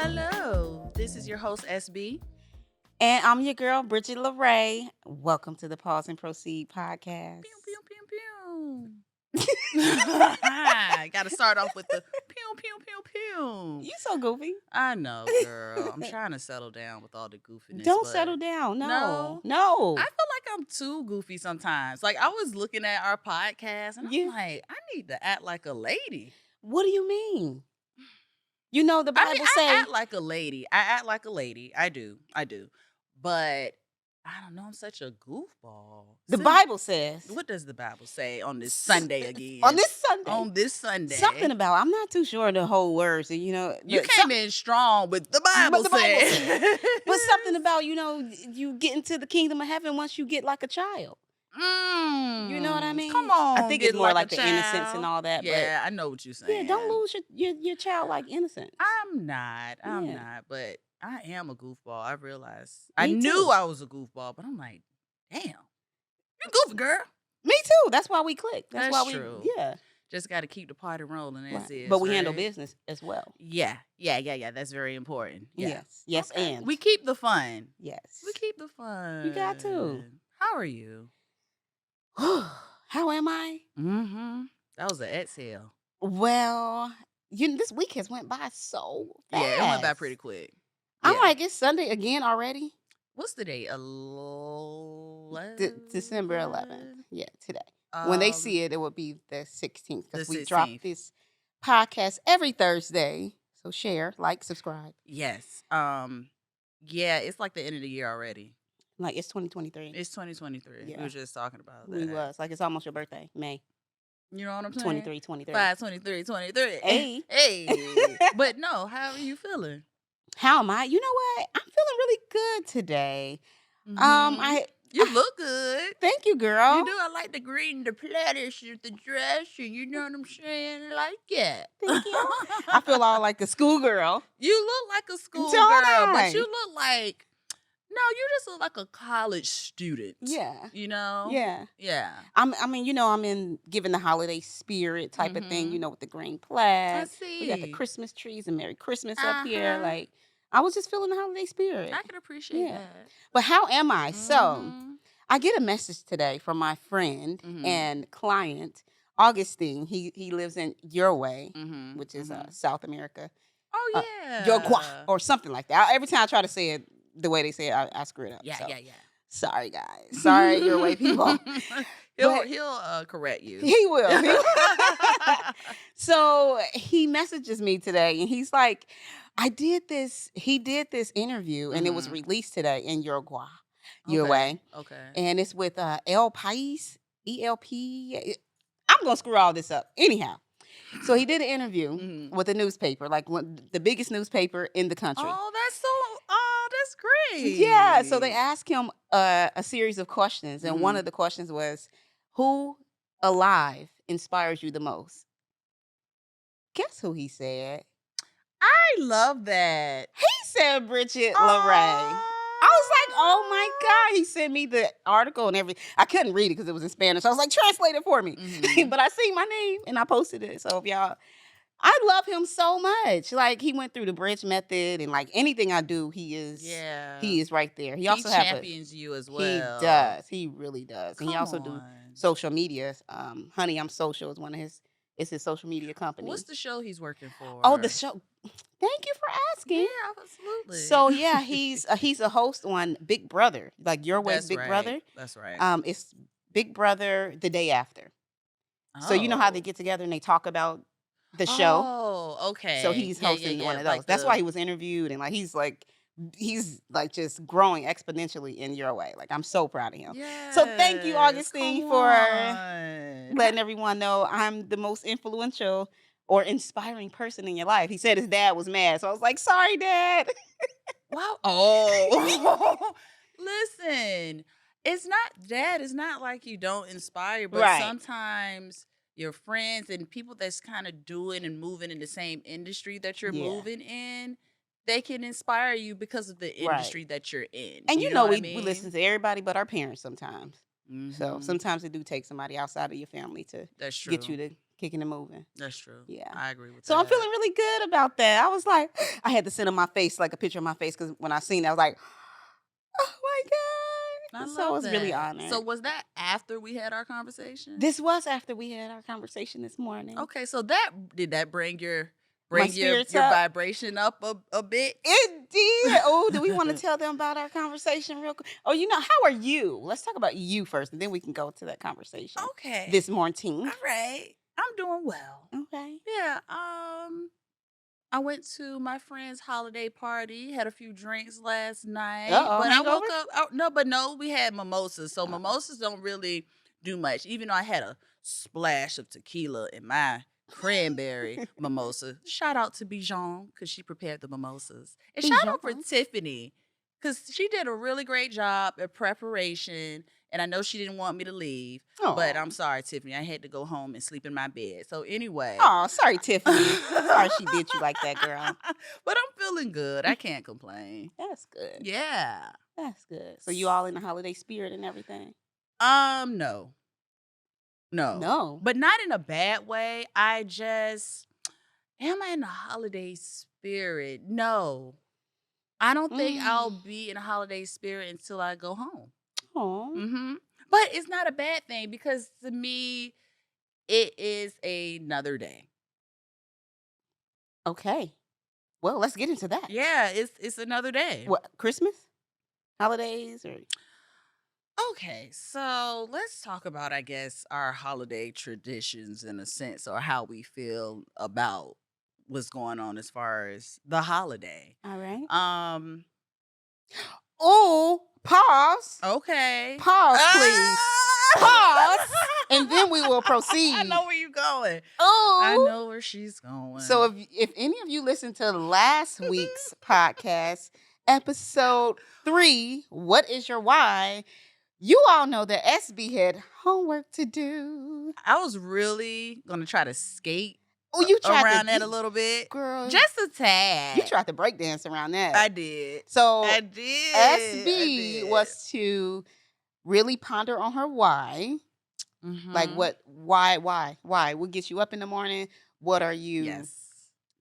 Hello, this is your host, SB. And I'm your girl, Bridgett LaRé. Welcome to the Pause and Proceed podcast. Pew, pew, pew, pew. Got to start off with the pew, pew, pew, pew. You so goofy. I know, girl. I'm trying to settle down with all the goofiness. Don't but settle down. No. No. I feel like I'm too goofy sometimes. Like, I was looking at our podcast, and Yeah. I'm like, I need to act like a lady. What do you mean? You know the Bible I act like a lady. I act like a lady. I do. But I don't know. I'm such a goofball. the Bible says. What does the Bible say on this Sunday again? On this Sunday. On this Sunday. Something about, I'm not too sure the whole words. You came in strong, but the Bible said. But something about, you get into the kingdom of heaven once you get like a child. You know what I mean? Come on. I think it's more like the child. innocence and all that. Yeah, I know what you're saying. Yeah, don't lose your childlike innocence. I'm not, Yeah. but I am a goofball. I realized. Me I too. knew I was a goofball, but I'm like, damn, you goofy girl. Me too. That's why we click. That's why true. Yeah. Just got to keep the party rolling as is. But we handle right? business as well. Yeah. That's very important. Yeah. Yes, Okay. and We keep the fun. yes. We keep the fun. You got to. How are you? How am I? Mm-hmm. That was an exhale. Well, this week has went by so fast. Yeah, it went by pretty quick. I'm Yeah. like, it's Sunday again already. What's the date? December 11th. Yeah, today. When they see it, it will be the 16th because the we drop 16th. this podcast every Thursday. So share, like, subscribe. Yes. Yeah, it's like the end of the year already. Like, it's 2023. It's 2023. Yeah. We were just talking about that. We was. Like, it's almost your birthday, May You know what I'm saying? 23, 23. 5/23/23. Hey. Hey. But no, how are you feeling? How am I? You know what? I'm feeling really good today. Mhm. You look good. Thank you, girl. You do. I like the green, the plaid shirt, the dress, and you know what I'm saying? I like it. Thank you. I feel all like a schoolgirl. You look like a school Don't girl, I? but you look like you just look like a college student. Yeah. You know? Yeah. Yeah. I'm in giving the holiday spirit type of thing, with the green plaid. I see. We got the Christmas trees and Merry Christmas up here. Uh-huh. Like, I was just feeling the holiday spirit. I can appreciate Yeah. that. But how am I? So, Mhm. I get a message today from my friend Mhm. and client, Augustine. He lives in Uruguay, Mhm. which is Mhm. South America. Oh yeah. Uruguay or something like that. Every time I try to say it the way they say it, I screw it up. Yeah, So, yeah. sorry, guys. Sorry, Uruguay people. But- he'll correct you. He will. So he messages me today and he's like, he did this interview and it was Mhm. released today in Uruguay. Okay. And it's with El País, ELP. I'm going to screw all this up. Anyhow. So he did an interview Mhm. with a newspaper, like the biggest newspaper in the country. That's great. Yeah, so they asked him a series of questions, and one Mhm. of the questions was, "Who alive inspires you the most?" Guess who he said? I love that. He said Bridgett LaRé. I was like, "Oh my God!" He sent me the article and everything. I couldn't read it because it was in Spanish. I was like, "Translate it for me." Mhm. But I seen my name and I posted it. So if y'all, I love him so much. Like, he went through the bridge method, and like anything I do, he is right there. He also champions you as well. He does. He really does. And he Come also do on. social media. Honey, I'm Social is it's his social media company. What's the show he's working for? Oh, the show. Thank you for asking. Yeah, absolutely. So yeah, he's a host on Big Brother, like your way, That's Big right. Brother. That's right. It's Big Brother the day after. So you know how they get together and they talk about the show. Oh, okay. So he's hosting one of those. Like That's why he was interviewed, and like he's like just growing exponentially in your way. Like, I'm so proud of him. So thank you, Augustine, for letting everyone know I'm the most influential or inspiring person in your life. He said his dad was mad, so I was like, "Sorry, Dad." Wow. Oh, listen. It's not like you don't inspire, but Right. sometimes your friends and people that's kind of doing and moving in the same industry that you're Yeah. moving in, they can inspire you because of the industry that you're in. And you know what we I mean? listen to everybody but our parents sometimes. So Mhm. sometimes it do take somebody outside of your family to That's true. get you to kicking and moving. That's true. Yeah. I agree with So I'm that. feeling really good about that. I was like, I had to send him my face, like a picture of my face, because when I seen it, I was like, oh my I God. So I love was really that. So honored. was that after we had our conversation? This was after we had our conversation this morning. Okay, so that did that bring your My bring your spirits your up. vibration up a bit? It did. Oh, do we want to tell them about our conversation real quick? Oh, how are you? Let's talk about you first, and then we can go to that conversation Okay. this morning. All right. I'm doing well. Okay. Yeah. I went to my friend's holiday party, had a few drinks last night, Uh-oh, but I hangover? woke up. Oh, no, but no, we had mimosas. So Oh. mimosas don't really do much, even though I had a splash of tequila in my cranberry mimosa. Shout out to Bijan because she prepared the mimosas. And shout out for Bijan. Tiffany because she did a really great job at preparation. And I know she didn't want me to leave, but Oh. I'm sorry, Tiffany. I had to go home and sleep in my bed. So anyway, Oh, sorry, Tiffany. Sorry she did you like that, girl. but I'm feeling good. I can't complain. That's good. Yeah. That's good. So you all in the holiday spirit and everything? No. No. No. But not in a bad way. I just am I in the holiday spirit? No. I don't think I'll Mm. be in a holiday spirit until I go home. Oh. Mhm. But it's not a bad thing because to me it is another day. Okay. Well, let's get into that. Yeah, it's another day. What, Christmas? Holidays or Okay, so let's talk about, I guess, our holiday traditions in a sense, or how we feel about what's going on as far as the holiday. all right. Um, Oh, pause. okay. Pause, please. Ah! Pause. And then we will I proceed. know where you're going. I Oh. know where she's So going. if any of you listened to last week's podcast, episode 3, What is Your Why? You all know that SB had homework to do. I was really gonna try to skate Oh, you tried to, around that a little bit, girl, just a you tad. tried to break dance around that. I did. I So did. I SB did. was to really ponder on her why. Like Mm-hmm. why? What gets you up in the morning? What are you Yes.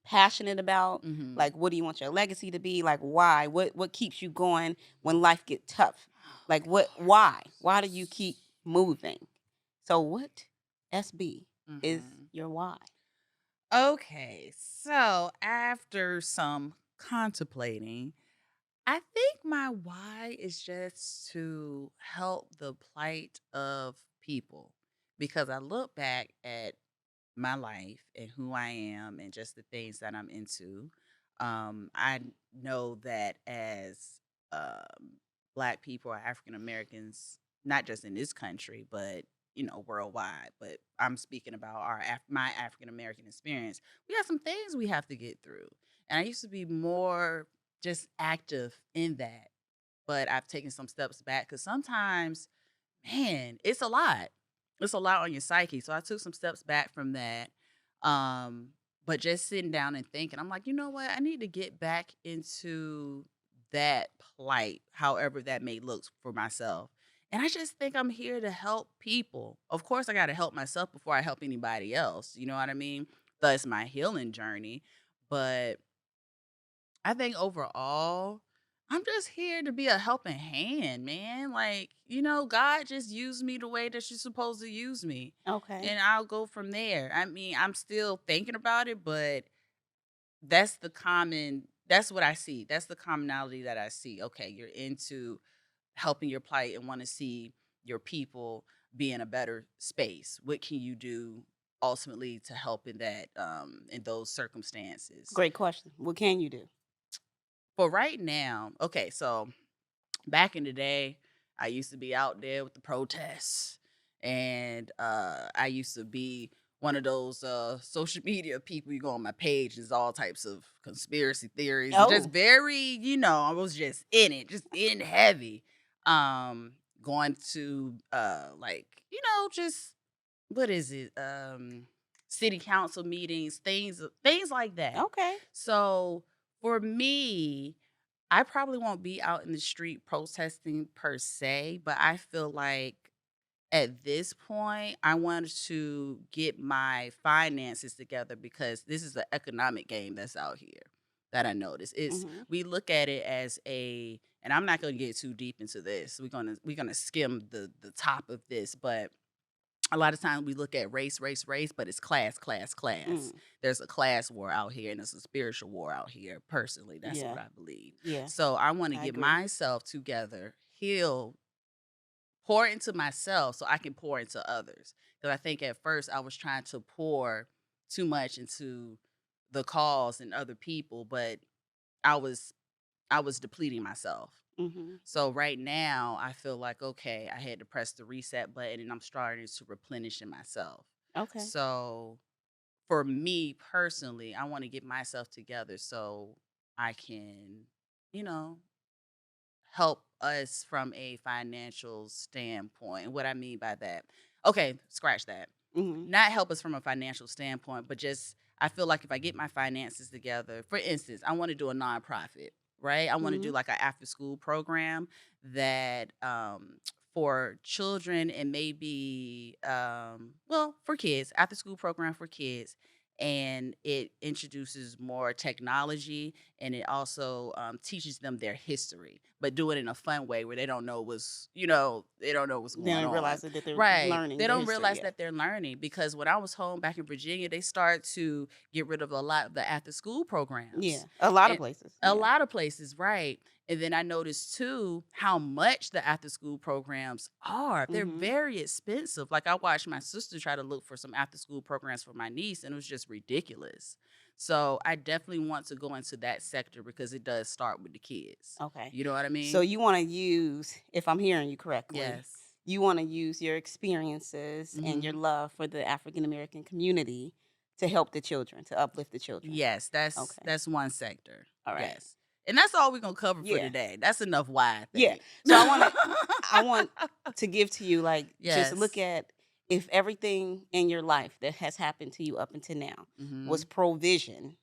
passionate about? Mm-hmm. Like what do you want your legacy to be? Like why? What keeps you going when life get tough? Like why do you keep moving? So what, SB, is Mm-hmm. your why? Okay, so after some contemplating, I think my why is just to help the plight of people because I look back at my life and who I am and just the things that I'm into. I know that as Black people or African Americans, not just in this country, but worldwide. But I'm speaking about my African American experience. We have some things we have to get through, and I used to be more just active in that, but I've taken some steps back because sometimes, man, it's a lot. It's a lot on your psyche. So I took some steps back from that. Um, but just sitting down and thinking, I'm like, you know what? I need to get back into that plight, however that may look for myself. And I just think I'm here to help people. Of course, I got to help myself before I help anybody else. You know what I mean? Thus, my healing journey. But I think overall, I'm just here to be a helping hand, man. Like, God just used me the way that you're supposed to use me. Okay. And I'll go from there. I mean, I'm still thinking about it, but that's what I see. That's the commonality that I see. Okay, you're into helping your plight and want to see your people be in a better space. What can you do ultimately to help in those circumstances? Great question. What can you do? For right now, okay, so back in the day, I used to be out there with the protests, and I used to be one of those social media people. You go on my page, there's all types of conspiracy theories, and just Oh, very, I was just in it, just in heavy. Going to like, just what is it? City council meetings, things like that. okay. So for me, I probably won't be out in the street protesting per se, but I feel like at this point, I wanted to get my finances together because this is an economic game that's out here that I noticed. It's Mhm. we look at it as a, and I'm not going to get too deep into this. We're gonna skim the top of this, but a lot of times we look at race, race, race, but it's class, class, class. Mm. There's a class war out here and there's a spiritual war out here. Personally, that's Yeah. what I believe. Yeah. So I want to I get agree. myself together, heal, pour into myself so I can pour into others. Because I think at first I was trying to pour too much into the cause and other people, but I was I was depleting myself. Mhm. So right now I feel like okay, I had to press the reset button and I'm starting to replenish in myself. Okay. So for me personally, I want to get myself together so I can, you know, help us from a financial standpoint. What I mean by that, okay, scratch that. Mhm. Not help us from a financial standpoint, but just I feel like if I get my finances together, for instance, I want to do a nonprofit, right? I want to do Mhm. like an after school program that for children and maybe well, for kids, after school program for kids, and it introduces more technology and it also teaches them their history, but do it in a fun way where they don't know they don't know what's They going don't on. realize that they're Right. learning They the don't history. realize Yeah. that they're learning because when I was home back in Virginia, they start to get rid of a lot of the after school Yeah. programs. A lot of And places. a Yeah. lot of places, right. And then I noticed too how much the after school programs are. They're Mhm. very expensive. Like I watched my sister try to look for some after school programs for my niece and it was just ridiculous. So I definitely want to go into that sector because it does start with the kids. Okay. You know what I So mean? you want to use, if I'm hearing you correctly, Yes. you want to use your experiences and your Mhm. love for the African American community to help the children, to uplift the children. Yes, that's Okay. that's one sector. All right. Yes. And that's all we're gonna cover for Yeah. today. That's enough why I Yeah. think. So I want to give to you, like, just look Yes. at, if everything in your life that has happened to you up until now was Mhm. provision,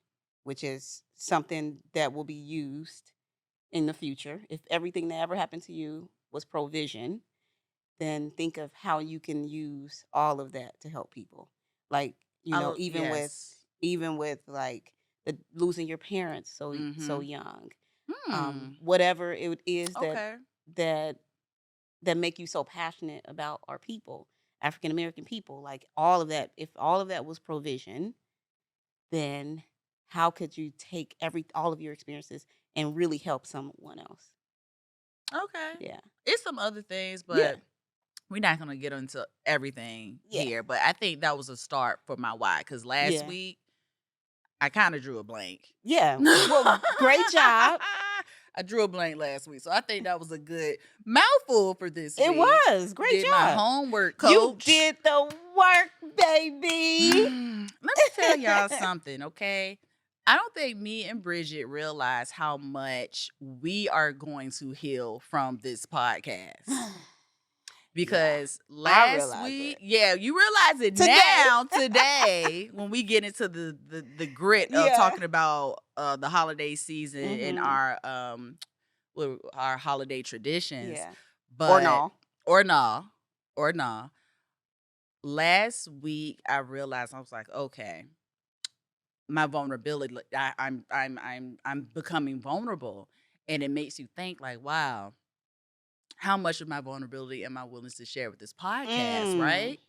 which is something that will be used in the future. If everything that ever happened to you was provision, then think of how you can use all of that to help people. Like, Yes. even with like the losing your parents so Mhm. young. Hmm. Whatever it is Okay. that that make you so passionate about our people, African American people, like all of that, if all of that was provision, then how could you take every all of your experiences and really help someone else? Okay. Yeah. It's some other things, Yeah. but we're not gonna get into everything Yeah. here. But I think that was a start for my why. Cause last Yeah. week I kind of drew a blank. Yeah. Well, great job. I drew a blank last week. So I think that was a good mouthful for this It week. was. Great Did my job. homework, You coach. did the work, baby. Let me tell y'all something, okay? I don't think me and Bridget realize how much we are going to heal from this podcast. Yeah. Because I last realize week, it. yeah, you realize it Today. now, today, when we get into the grit of Yeah. talking about the holiday season and Mhm. our holiday traditions. Yeah. Or But no. or nah, or nah. Last week I realized I was like, okay, my vulnerability, like, I'm becoming vulnerable. And it makes you think like, wow, how much of my vulnerability am I willing to share with this podcast, Mm. right?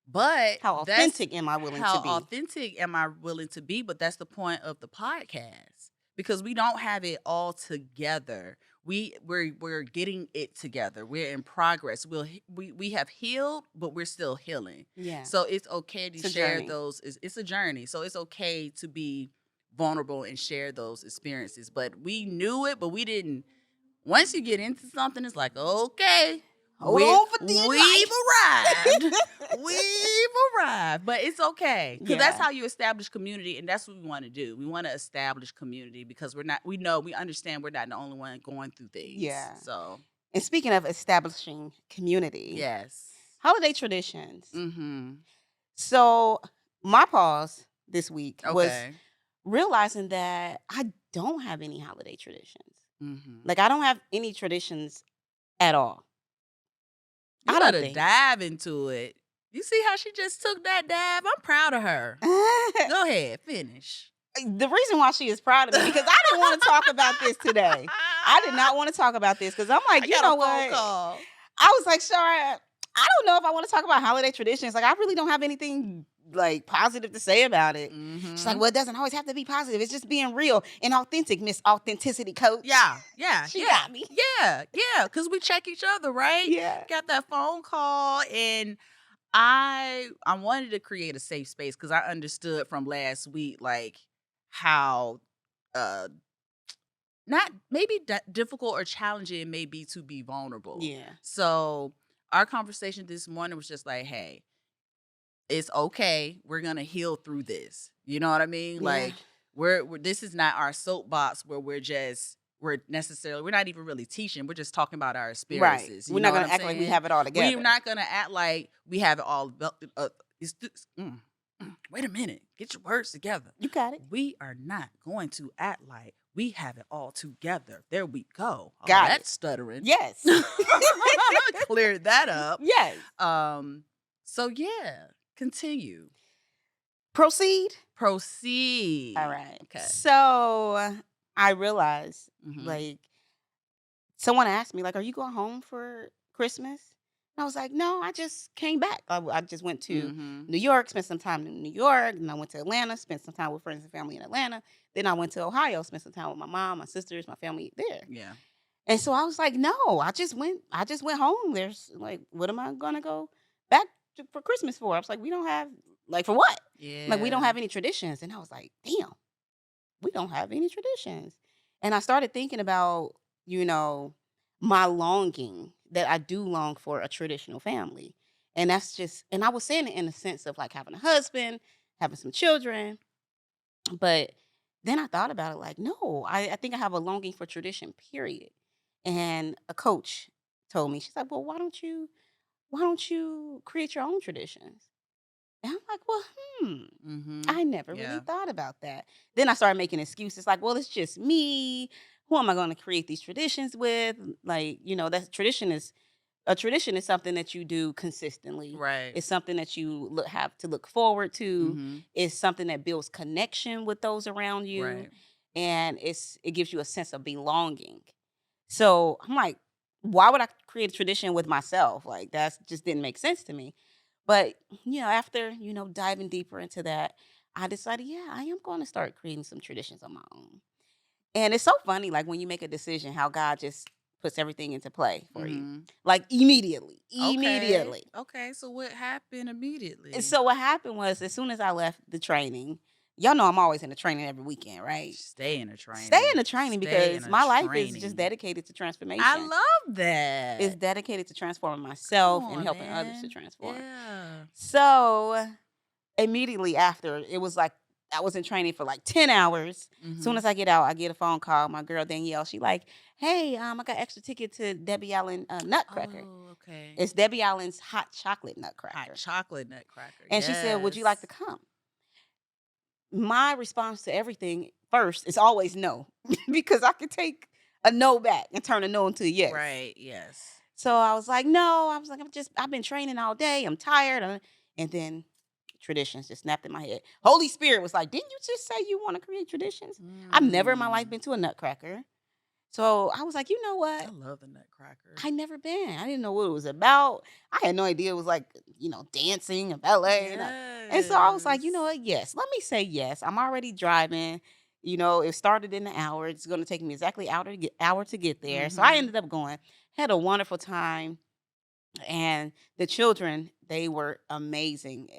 But How that's authentic am I willing how to be? authentic am I willing to be? But that's the point of the podcast because we don't have it all together. We're getting it together. We're in progress. We have healed, but we're still healing. Yeah. So it's okay to It's a share journey. those. It's a journey. So it's okay to be vulnerable and share those experiences. But we knew it, but we didn't. Once you get into something, it's like, okay, Hold on for we've dear arrived. life. We've arrived. But it's okay. Because that's Yeah. how you establish community. And that's what we want to do. We want to establish community because we understand we're not the only one going through things. Yeah. So And speaking of establishing community, yes. holiday traditions. Mm-hmm. So my pause this week was Okay. realizing that I don't have any holiday traditions. Mm-hmm. Like I don't have any traditions at all. You I don't better think. dive into it. You see how she just took that dive? I'm proud of her. Go ahead, finish. The reason why she is proud of me, because I didn't want to talk about this today. I did not want to talk about this because I'm like, I you got know a phone what? call. I was like, Shara, I don't know if I want to talk about holiday traditions. Like, I really don't have anything like positive to say about it. She's like, Mhm. well, it doesn't always have to be positive. It's just being real and authentic, Miss Authenticity Coach. Yeah, She got me. yeah, because we check each other, right? Yeah. Got that phone call, and I wanted to create a safe space because I understood from last week, like, how, uh, not maybe difficult or challenging it may be to be vulnerable. Yeah. So, our conversation this morning was just like, "Hey, it's okay. We're gonna heal through this." You know what I mean? Yeah. Like, we're this is not our soapbox where we're not even really teaching. We're just talking about our Right. experiences. You We're know not what going I'm to act like we saying? have it all We're together. not gonna act like we have it all. Wait a minute. Get your words together. You got it. We are not going to act like we have it all together. There we go. Oh, Got that's it. stuttering. Yes. Cleared that up. Yes. So yeah, continue. Proceed. Proceed. All right. Okay. So I realized, Mhm. like, someone asked me, like, are you going home for Christmas? And I was like, no, I just came back. I just went to Mhm. New York, spent some time in New York. And I went to Atlanta, spent some time with friends and family in Atlanta. Then I went to Ohio, spent some time with my mom, my sisters, my family there. Yeah. And so I was like, no, I just went home. There's like, what am I gonna go back for Christmas for? I was like, we don't have, like, for what? Like, we don't Yeah. have any traditions. And I was like, damn, we don't have any traditions. And I started thinking about, you know, my longing, that I do long for a traditional family. And that's just, and I was saying it in the sense of like having a husband, having some children. But then I thought about it like, no, I think I have a longing for tradition, period. And a coach told me, she's like, well, why don't you create your own traditions? And I'm like, well, Mhm. I never really Yeah. thought about that. Then I started making excuses like, well, it's just me. Who am I going to create these traditions with? Like, that tradition is something that you do consistently. Right. It's something that you have to look forward to. Mhm. It's something that builds connection with those around you, Right. and it gives you a sense of belonging. So I'm like, why would I create a tradition with myself? Like, that just didn't make sense to me. But after diving deeper into that, I decided, yeah, I am going to start creating some traditions on my own. And it's so funny, like when you make a decision, how God just puts everything into play for you, Mhm. like immediately, Okay. immediately. Okay. So what happened And immediately? so what happened was, as soon as I left the training, y'all know I'm always in the training every weekend, right? Stay in a Stay in training. the training Stay in because a my life is just training. dedicated to I transformation. love It's that. dedicated to transforming Come myself and on, helping others to man. transform. Yeah. So immediately after, it was like I was in training for like 10 hours. Soon Mhm. as I get out, I get a phone call. My girl Danielle, she like, hey, I got extra ticket to Debbie Allen Nutcracker. Oh, okay. It's Debbie Allen's hot chocolate Hot nutcracker. chocolate nutcracker. And she said, would you like to Yes. come? My response to everything first is always no, because I can take a no back and turn a no into a yes. Right. Yes. So I was like, no, I was like, I've been training all day. I'm tired. And then traditions just snapped in my head. Holy Spirit was like, didn't you just say you want to create traditions? I've never in my life Mm. been to a nutcracker. So I was like, you know I what? love the nutcracker. I never been. I didn't know what it was about. I had no idea it was like, dancing and ballet. And so I was like, you know Yes. what? Yes, let me say yes. I'm already driving. It started in an hour. It's going to take me exactly hour to get there. So I Mhm. ended up going. Had a wonderful time, and the children, they were amazing.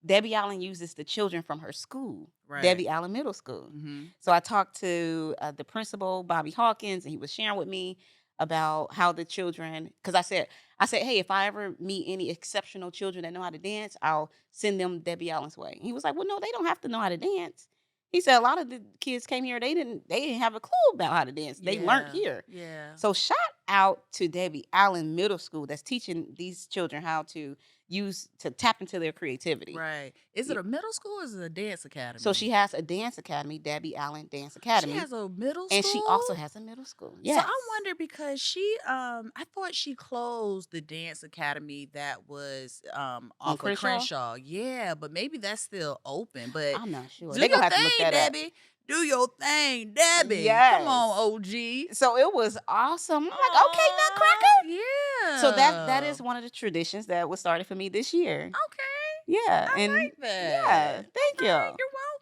Debbie Allen uses the children from her school, Right. Debbie Allen Middle School. Mhm. So I talked to the principal, Bobby Hawkins, and he was sharing with me about how the children, because I said, hey, if I ever meet any exceptional children that know how to dance, I'll send them Debbie Allen's way. He was like, well, no, they don't have to know how to dance. He said a lot of the kids came here, they didn't have a clue about how to dance. They learned Yeah. here. Yeah. So shout out to Debbie Allen Middle School that's teaching these children how to tap into their creativity. Right. Is it a middle school or is it a dance So she academy? has a dance academy, Debbie Allen Dance She Academy, has a middle and she school? also has a middle school. So I Yes. wonder because I thought she closed the dance academy that was On off of Crenshaw? Crenshaw. Yeah, but maybe that's still open. But I'm not sure. do They're your gonna have to look thing, that up. Debbie. Do your thing, Debbie. Come on, Yes. OG. So it was awesome. I'm like, okay, Nutcracker. So that Yeah. is one of the traditions that was started for me this year. Okay. Yeah, I and like yeah, that. thank Okay, you.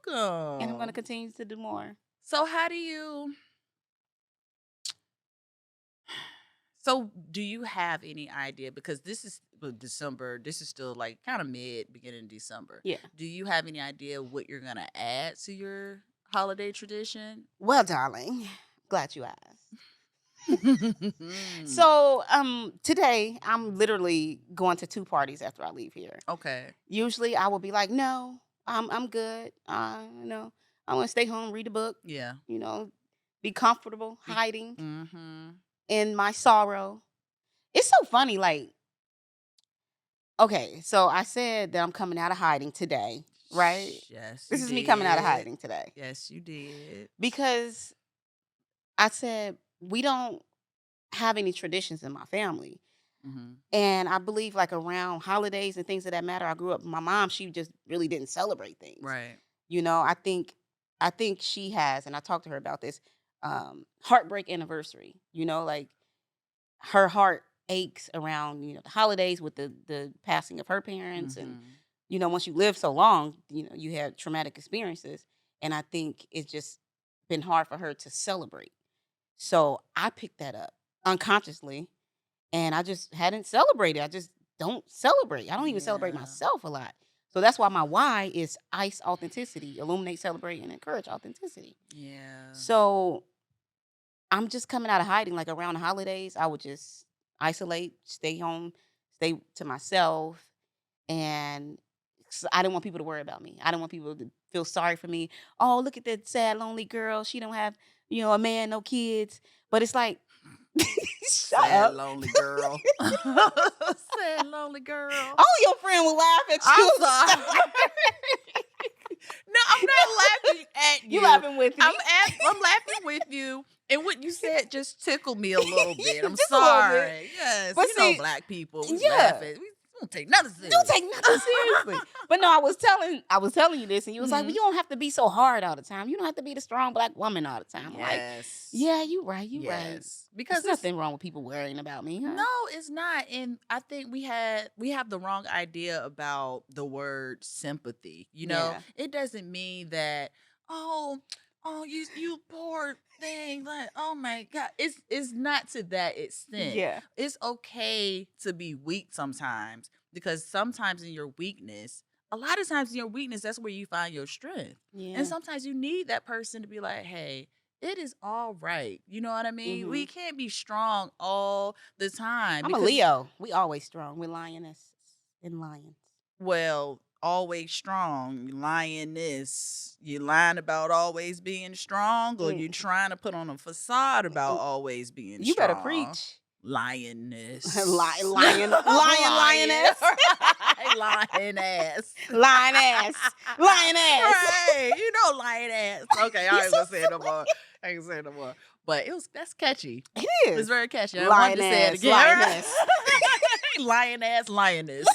you're And I'm gonna welcome. continue to do more. So how do you So, do you have any idea because this is December, this is still like kind of mid beginning of December. Yeah. Do you have any idea what you're going to add to your holiday tradition? Well, darling, glad you asked. So, today I'm literally going to 2 parties after I leave here. Okay. Usually I will be like, "No, I'm good. I want to stay home, read a book, Yeah. you know, be comfortable, Be- hiding mhm. in my sorrow." It's so funny, like, okay, so I said that I'm coming out of hiding today, right? Yes, This you is me coming out of did. hiding today Yes, you did. because I said we don't have any traditions in my family. Mhm. And I believe like around holidays and things of that matter, I grew up, my mom, she just really didn't celebrate things. Right. I think she has, and I talked to her about this, heartbreak anniversary, like her heart aches around, the holidays with the passing of her parents. And, Mhm. once you live so long, you have traumatic experiences. And I think it's just been hard for her to celebrate. So I picked that up unconsciously and I just hadn't celebrated. I just don't celebrate. I don't even celebrate Yeah. myself a lot. So that's why my why is ice authenticity, illuminate, celebrate, and encourage authenticity. Yeah. So I'm just coming out of hiding. Like around the holidays, I would just isolate, stay home, stay to myself. And I didn't want people to worry about me. I didn't want people to feel sorry for me. Oh, look at that sad, lonely girl. She don't have, a man, no kids. But it's like, shut Sad up. lonely girl. Sad lonely girl. All your friend will laugh at I'm you. sorry. No, I'm not laughing at you. You laughing with me. I'm laughing with you. And what you said just tickled me a little bit. I'm Just a little bit. sorry. Yes, But know see, black people. We yeah, laugh at. We don't take nothing serious. don't take nothing seriously. But no, I was telling you this, and you was like, well, Mhm. you don't have to be so hard all the time. You don't have to be the strong black woman all the time. I'm like, Yes. yeah, you right. Yes. There's Because it's nothing wrong with people worrying about me, huh? no, it's not. And I think we have the wrong idea about the word sympathy. Yeah. It doesn't mean that, oh, you poor thing. Like, oh my God. It's not to that extent. Yeah. It's okay to be weak sometimes because sometimes in your weakness, a lot of times in your weakness, that's where you find your strength. And Yeah. sometimes you need that person to be like, hey, it is all right. You know what I mean? Hmm. We can't be strong all the time I'm a because, Leo. We always strong. We're lionesses and lions. well, always strong. You lioness. You lying about always being strong, or Mm, you trying to put on a facade about mm, always being You better strong. preach. Lioness. Lioness. Right. Lioness. Lioness. Lioness. Right. Lioness. Okay, I You're ain't so gonna say it no silly. more. I ain't gonna say it no more. But that's catchy. It It's is. very catchy. I wanted to say it Lioness. again. Lioness. Lioness, lioness.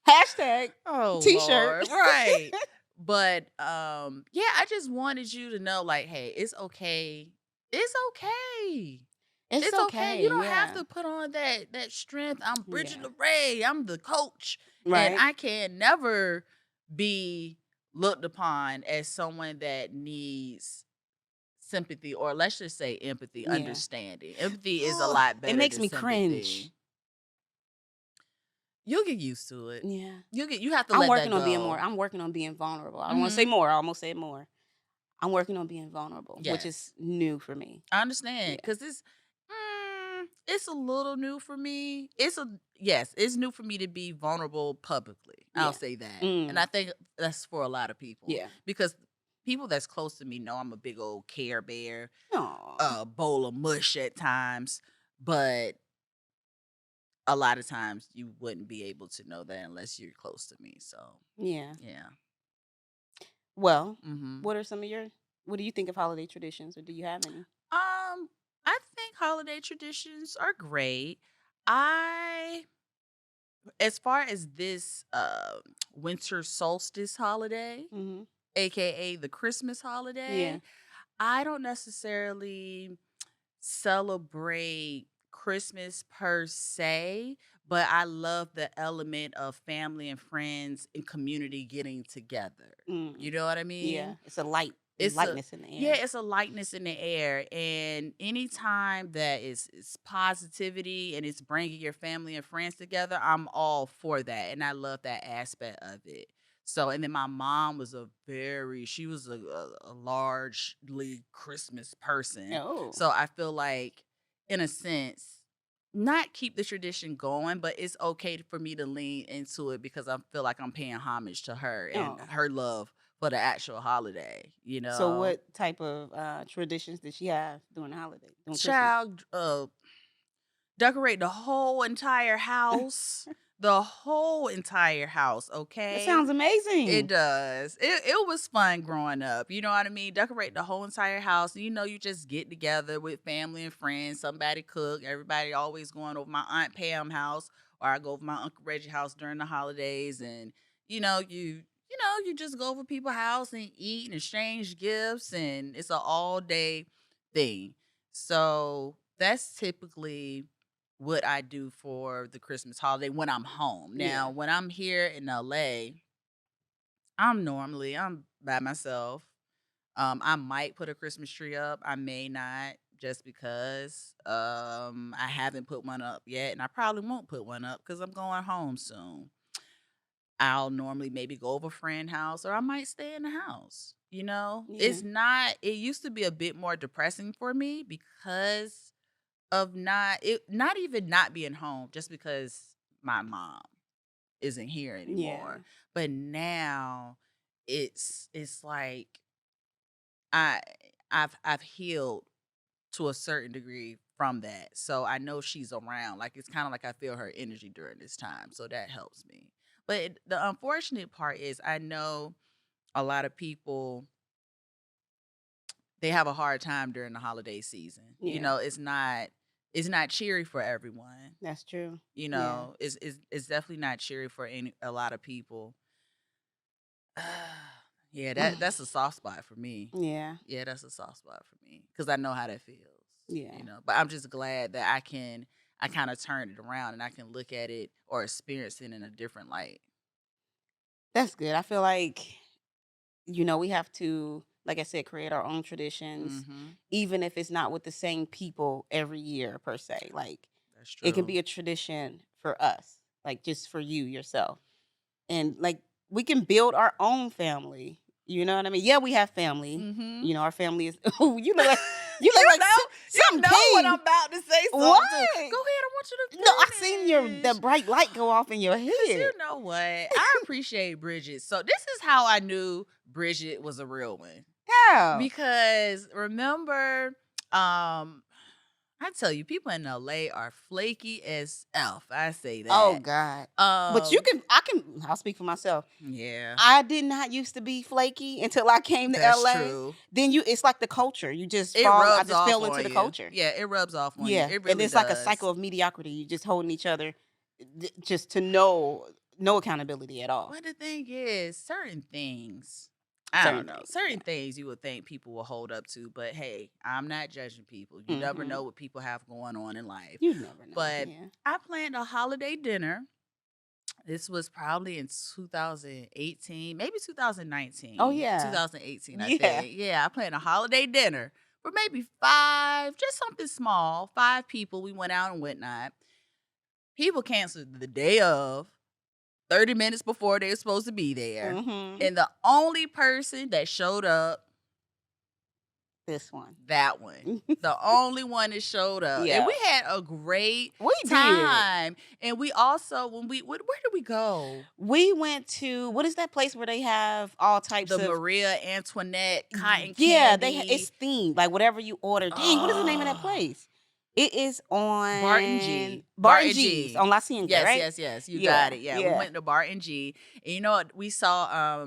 Hashtag Oh t-shirt. Lord. Right. But yeah, I just wanted you to know, like, hey, it's okay. It's okay. It's It's okay. You okay. don't have Yeah. to put on that strength. I'm Bridgett Yeah. LaRé. I'm the coach. And Right. I can never be looked upon as someone that needs sympathy, or let's just say empathy, Yeah. Understanding. Empathy is a lot It better makes than me cringe. sympathy. You'll get used to it. Yeah. You have to I'm let that working on being more. go. I'm working on being vulnerable. I don't want to say Mhm. more. I almost said more. I'm working on being vulnerable, which is Yes. new for me. I understand Yeah. because it's a little new for me. Yes, it's new for me to be vulnerable publicly. I'll Yeah. say that. And Mm. I think that's for a lot of people Yeah. because people that's close to me know I'm a big old care bear, Aw. a bowl of mush at times. but a lot of times you wouldn't be able to know that unless you're close to me. So, Yeah. yeah. Well, Mhm. what do you think of holiday traditions, or do you have any? I think holiday traditions are great. I As far as this winter solstice holiday, Mhm. aka the Christmas holiday, Yeah. I don't necessarily celebrate Christmas per se, but I love the element of family and friends and community getting together. Mm. You know what I mean? Yeah. It's a light It's a lightness in the Yeah, air. it's a lightness in the air, and anytime that is positivity and it's bringing your family and friends together, I'm all for that, and I love that aspect of it. So, and then my mom was she was a largely Christmas person, Oh. so I feel like, in a sense, not keep the tradition going, but it's okay for me to lean into it because I feel like I'm paying homage to her and Oh. her love for the actual holiday, you So know? what type of traditions did she have during the holiday, during Christmas? Child, decorate the whole entire house. The whole entire house, That okay? sounds It amazing. does. It was fun growing up. You know what I mean? Decorate the whole entire house. You just get together with family and friends. Somebody cook. Everybody always going over my Aunt Pam house, or I go over my Uncle Reggie house during the holidays. And you just go over people's house and eat and exchange gifts, and it's an all day thing. So that's typically what I do for the Christmas holiday when I'm home. Now, Yeah. when I'm here in LA, I'm by myself. I might put a Christmas tree up. I may not, just because I haven't put one up yet, and I probably won't put one up because I'm going home soon. I'll normally maybe go over a friend house, or I might stay in the house. Yeah. It used to be a bit more depressing for me because of not even not being home, just because my mom isn't here Yeah. anymore. But now it's like I I've healed to a certain degree from that. So I know she's around. Like, it's kind of like I feel her energy during this time. So that helps me. But the unfortunate part is, I know a lot of people, they have a hard time during the holiday season. Yeah. It's not cheery for everyone. That's true. Yeah. It's definitely not cheery for a lot of people. Yeah, that's a soft spot for me. Yeah. Yeah, that's a soft spot for me because I know how that feels. Yeah. But I'm just glad that I kind of turned it around and I can look at it or experience it in a different light. That's good. I feel like, we have to, like I said, create our own traditions, Mhm. even if it's not with the same people every year per se. Like, That's it can true. be a tradition for us, like just for you yourself. And like, we can build our own family. You know what I mean? Yeah, we have family. Mhm. Our family is oh, you look You like know, you something know what came. I'm about to say What? something to. Go ahead, I want you to No, I seen the finish. bright light go off in your Cause head. you know what? I appreciate Bridget. So this is how I knew Bridget was a real one. How? Because remember, I tell you, people in LA are flaky as F. I say Oh that. God. But Um, I'll speak for myself. yeah, I did not used to be flaky until I came to that's LA. true. Then it's like the culture. It I rubs just off fell into on the you. culture. Yeah, it rubs off on you. Yeah. It And really it's like a does. cycle of mediocrity. You just holding each other just to no accountability at all. But the thing is, certain things, I don't Certain know, things. Yeah. certain things you would think people will hold up to. But hey, I'm not judging people. You never Hmm. know what people have going on in life. You never know. But Yeah. I planned a holiday dinner. This was probably in 2018, maybe Oh 2019, yeah. 2018, I Yeah. think. Yeah, I planned a holiday dinner for maybe five, just something small, 5 people. We went out and whatnot. People canceled the day of, 30 minutes before they were supposed to be there. Hmm. And the only person that showed up, This one. that one. The only one that showed up. And Yeah. we had a great We did. time. And we also, where did we go? We went to what is that place where they have all types The of Maria Antoinette cotton yeah, candy. it's themed like whatever you order. Dang, what is the name of that Oh, place? It is on Barton G's G. on La Cienega, Yes, right? yes, yes. You Yeah, got it. Yeah, we yeah. went to Barton G. And you know what? We saw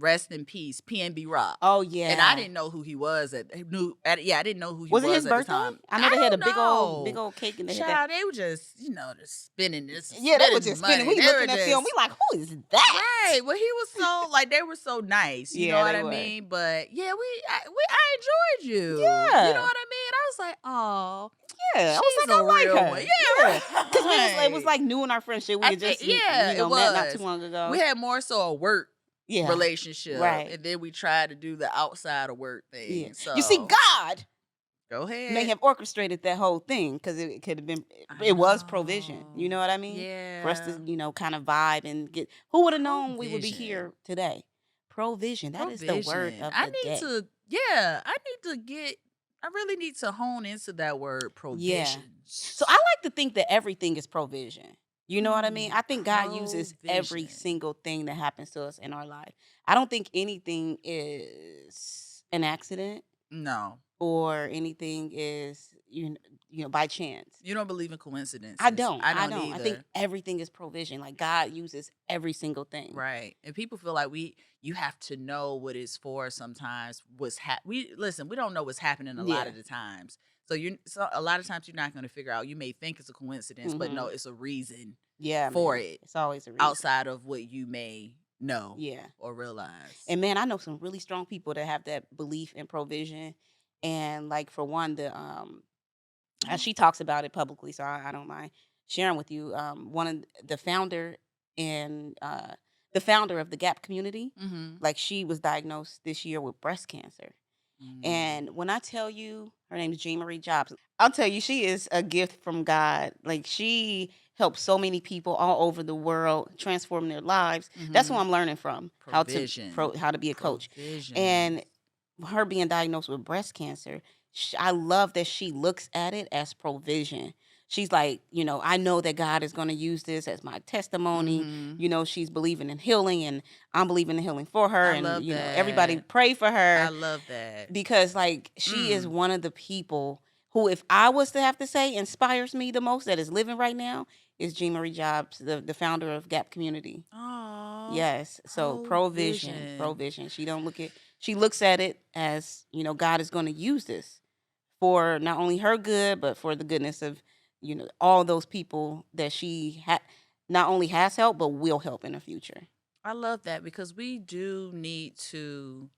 Rest in Peace, PNB Rock. Oh And I yeah. didn't know who he was I didn't know who he Was it was his at the birthday? time. I know I they had a don't big know. old cake and they had that. Child, they were just, just spending this, Yeah, they were spending just spinning. money. We They were looking at them. We just like, who is that? right. Well, he was so like they were so nice. You know Yeah, what they I were. mean? But yeah, I enjoyed you. You know Yeah, what I mean? I was like, oh, yeah. I was she's like, a I real like one. her. Yeah, Yeah, because it was right. like new in our friendship. We I had think just it met not too was. long ago. We had more so a work Yeah, relationship, right. and then we tried to do the outside of work Yeah. thing. You see, So God go may ahead. have orchestrated that whole thing because it could have been. I It was provision. You know. know what I mean? For us Yeah. to kind of vibe and get. Who would have known we would be Provision. here today? Provision. That is the word Provision. of I the need day. to, I really need to hone into that word Yeah. provisions. So I like to think that everything is provision. You know what I mean? I think God uses every Provision. single thing that happens to us in our life. I don't think anything is an accident No. or anything is by chance. You don't believe in coincidences. I don't. I I don't don't. I think either. everything is provision. Like God uses every single thing. Right. And people feel like you have to know what it's for sometimes. We don't know what's happening a lot Yeah. of the times. So a lot of times you're not going to figure out. You may think it's a coincidence, but no, it's a reason Yeah, for man. it It's always a reason. outside of what you may know Yeah. or realize. And man, I know some really strong people that have that belief in provision. And like for one, she talks about it publicly, so I don't mind sharing with you. One of the founder and the founder of the Gap community, like she was diagnosed this year with breast cancer. And when I tell you, her name is Jean Marie Jobs. I'll tell you, she is a gift from God. Like she helps so many people all over the world transform their lives. That's who I'm learning from. Provision. How to be a coach. Provision. And her being diagnosed with breast cancer, I love that she looks at it as provision. She's like, I know that God is going to use this as my testimony. She's believing in healing and I'm believing in healing for her. I love that. Everybody pray for her. I love that. Because like she is one of the people who, if I was to have to say inspires me the most that is living right now, is Jean Marie Jobs, the founder of Gap Community. Oh. Yes. So provision. She looks at it as, God is going to use this for not only her good, but for the goodness of, all those people that she not only has helped, but will help in the future. I love that because we do need to,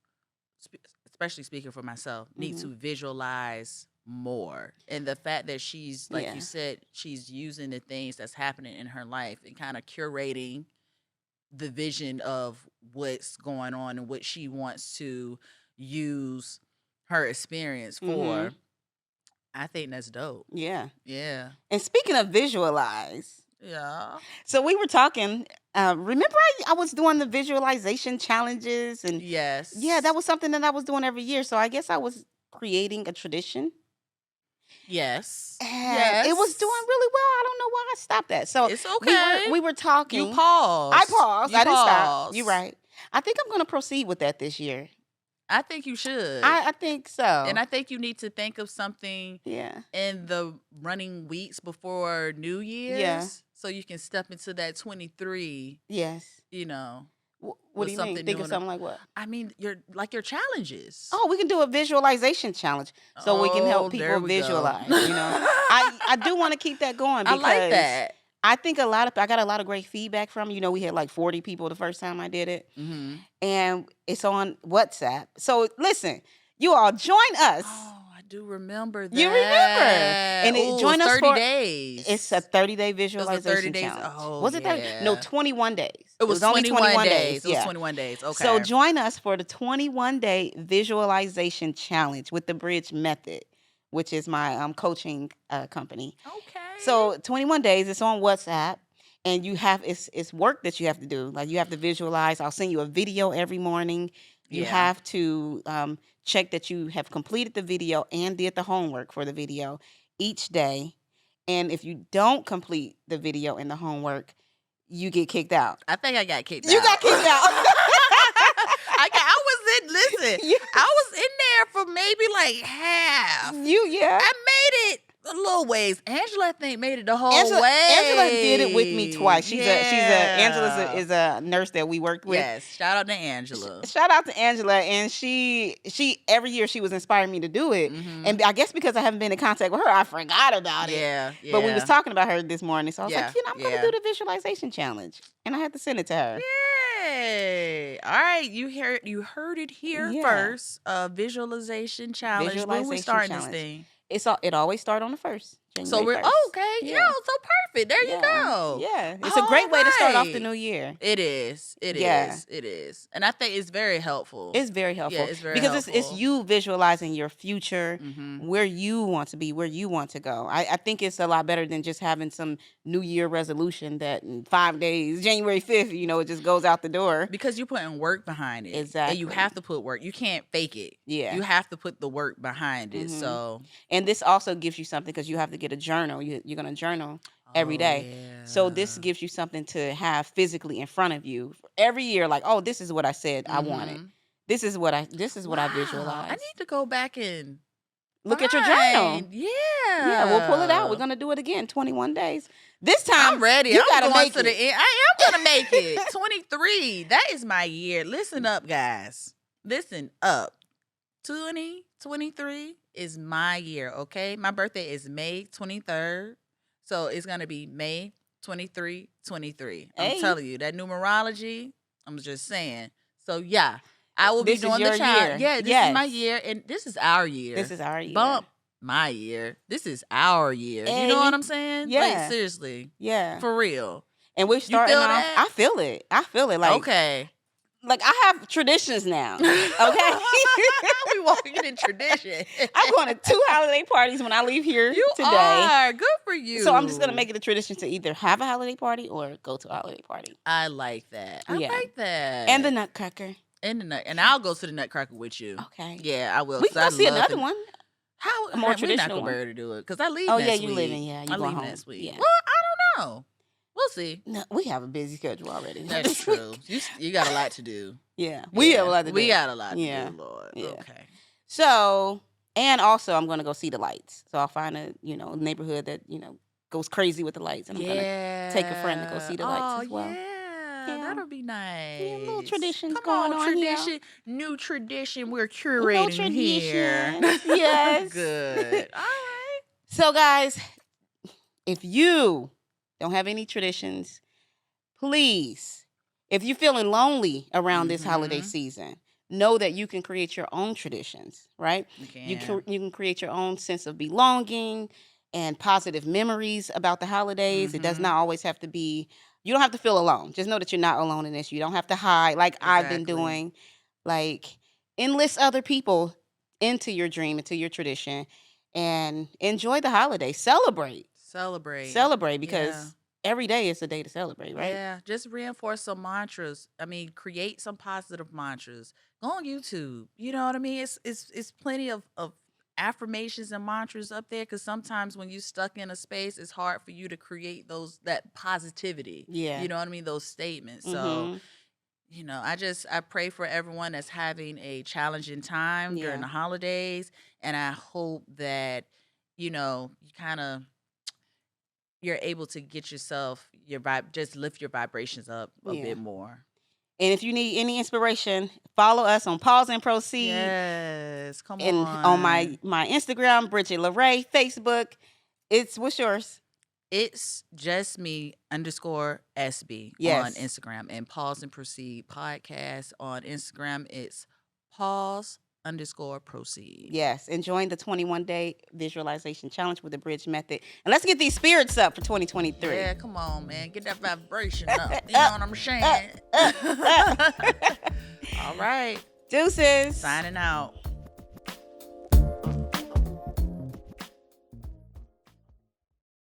especially speaking for myself, need to visualize more. And the fact that she's, like you said, she's using the things that's happening in her life and kind of curating the vision of what's going on and what she wants to use her experience for. I think that's dope. Yeah. Yeah. And speaking of visualize. Yeah. So we were talking, remember I was doing the visualization challenges and yes. Yeah, that was something that I was doing every year. So I guess I was creating a tradition. Yes. And it was doing really well. I don't know why I stopped that. So it's okay. We were talking. You paused. I paused. I didn't stop. You're right. I think I'm going to proceed with that this year. I think you should. I think so. And I think you need to think of something in the running weeks before New Year's. Yeah. So you can step into that 23. Yes. What do you mean? Think of something like what? I mean, your challenges. Oh, we can do a visualization challenge so we can help people visualize. I do want to keep that going because I like that. I think I got a lot of great feedback from, we had like 40 people the first time I did it. And it's on WhatsApp. So listen, you all join us. Oh, I do remember that. You remember. And join us 30 days. It's a 30-day visualization challenge. Oh, was it 30? No, 21 days. It was only 21 days. It was 21 days. Okay. So join us for the 21-day visualization challenge with the Bridge method, which is my coaching company. Okay. So 21 days, it's on WhatsApp, and it's work that you have to do. Like you have to visualize. I'll send you a video every morning. You have to check that you have completed the video and did the homework for the video each day. And if you don't complete the video and the homework, you get kicked out. I think I got kicked out. You got kicked out. I was in there for maybe like half. I made it a little ways. Angela, I think, made it the whole way. Angela did it with me twice. Angela is a nurse that we worked with. Yes, shout out to Angela. Shout out to Angela, and she every year she was inspiring me to do it. And I guess because I haven't been in contact with her, I forgot about it. Yeah. But we was talking about her this morning, so I was like, I'm gonna do the visualization challenge, and I had to send it to her. Yay! All right, you heard it here first. Visualization challenge. When we starting this thing? It always start on the 1st. So we're okay. Yeah. So perfect. There you go. Yeah, it's a great way to start off the new year. It is. It is. And I think it's very helpful. It's very helpful. Yeah, it's very because helpful. it's you visualizing your future, where you want to be, where you want to go. I think it's a lot better than just having some New Year resolution that in 5 days, January 5th, it just goes out the door. Because you're putting work behind it. Exactly. And you have to put work. You can't fake it. Yeah. You have to put the work behind it. So. And this also gives you something because you have to get a journal. You're going to journal every day. Yeah. So this gives you something to have physically in front of you every year. Like, oh, this is what I said I wanted. This is what I visualized. I need to go back and look at your journal. Yeah. Yeah, we'll pull it out. We're going to do it again. 21 days. This time, I'm ready. You got to make to the end. I am going to make it. 23. That is my year. Listen up, guys. Listen up. 2023 is my year, okay? My birthday is May 23rd. So it's going to be May 23, 23. I'm telling you, that numerology, I'm just saying. So, yeah, I will be doing the challenge. Yeah, this is my year, and this is our year. This is our year. Bump my year. This is our year. You know what I'm saying? Yeah. Like, seriously. Yeah. For real. And we're starting off. I feel it. Like, okay. Like, I have traditions now, okay? We walking in tradition. I'm going to 2 holiday parties when I leave here today. You are. Good for you. So I'm just going to make it a tradition to either have a holiday party or go to a holiday party. I like that. I like that. And the Nutcracker. And I'll go to the Nutcracker with you. Okay. Yeah, I will. We can go see another one. How? A more traditional one. We're not going to do it because I leave next week. Oh, yeah, you leaving. Yeah, you I leave home. next week. Yeah. Well, I don't know. We'll see. No, we have a busy schedule already. That's true. You got a lot to do. Yeah. We have a lot to do. We got a lot to do, Lord. Yeah. Okay. So, and also I'm going to go see the lights. So I'll find a, neighborhood that, goes crazy with the lights. And I'm going to take a friend to go see the lights as well. Yeah. That'll be nice. Yeah, little traditions Come going on tradition. Here. New tradition we're curating here. Yes. Good. All right. So, guys, if you don't have any traditions, please, if you're feeling lonely around this holiday season, know that you can create your own traditions, right? You can create your own sense of belonging and positive memories about the holidays. It does not always have to be, you don't have to feel alone. Just know that you're not alone in this. You don't have to hide like I've been doing. Like, enlist other people into your dream, into your tradition, and enjoy the holiday. Celebrate because every day is a day to celebrate, right? Yeah, just reinforce some mantras. I mean, create some positive mantras. Go on YouTube. You know what I mean? It's plenty of affirmations and mantras up there because sometimes when you're stuck in a space, it's hard for you to create that positivity. Yeah. You know what I mean? Those statements. So, I pray for everyone that's having a challenging time during the holidays. And I hope that, you're able to get yourself just lift your vibrations up a bit more. And if you need any inspiration, follow us on Pause and Proceed. Yes, come and on my Instagram, Bridgett LaRé, Facebook. What's yours? It's just me _SB on Instagram, and Pause and Proceed podcast on Instagram. It's pause_proceed. Yes, and join the 21-day visualization challenge with the Bridge method. And let's get these spirits up for 2023. Yeah, come on, man. Get that vibration up. You know what I'm saying? All right. Deuces. Signing out.